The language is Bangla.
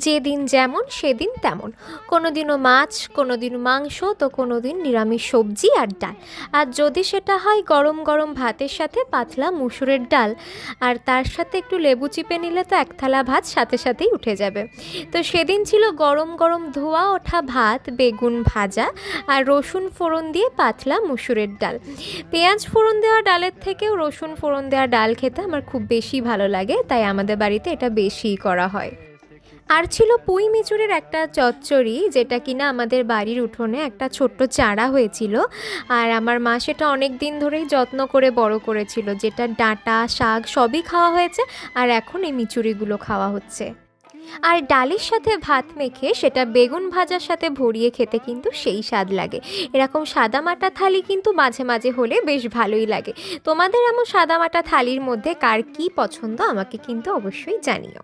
যেদিন যেমন সেদিন তেমন, কোনো দিনও মাছ, কোনো দিন মাংস, তো কোনো দিন নিরামিষ সবজি আর ডাল। আর যদি সেটা হয় গরম গরম ভাতের সাথে পাতলা মুসুরের ডাল, আর তার সাথে একটু লেবু চিপে নিলে তো এক থালা ভাত সাথে সাথেই উঠে যাবে। তো সেদিন ছিল গরম গরম ধোয়া ওঠা ভাত, বেগুন ভাজা, আর রসুন ফোড়ন দিয়ে পাতলা মুসুরের ডাল। পেঁয়াজ ফোড়ন দেওয়া ডালের থেকেও রসুন ফোড়ন দেওয়া ডাল খেতে আমার খুব বেশি ভালো লাগে, তাই আমাদের বাড়িতে এটা বেশিই করা হয়। আর ছিল পুঁই মিচুরের একটা চচ্চড়ি, যেটা কিনা আমাদের বাড়ির উঠোনে একটা ছোট্ট চারা হয়েছিল, আর আমার মা সেটা অনেক দিন ধরেই যত্ন করে বড় করেছিল, যেটা ডাঁটা শাক সবই খাওয়া হয়েছে, আর এখন এই মিচুরিগুলো খাওয়া হচ্ছে। আর ডালের সাথে ভাত মেখে সেটা বেগুন ভাজার সাথে ভরিয়ে খেতে কিন্তু সেই স্বাদ লাগে। এরকম সাদামাটা থালি কিন্তু মাঝে মাঝে হলে বেশ ভালোই লাগে। তোমাদের এমন সাদামাটা থালির মধ্যে কার কী পছন্দ আমাকে কিন্তু অবশ্যই জানিও।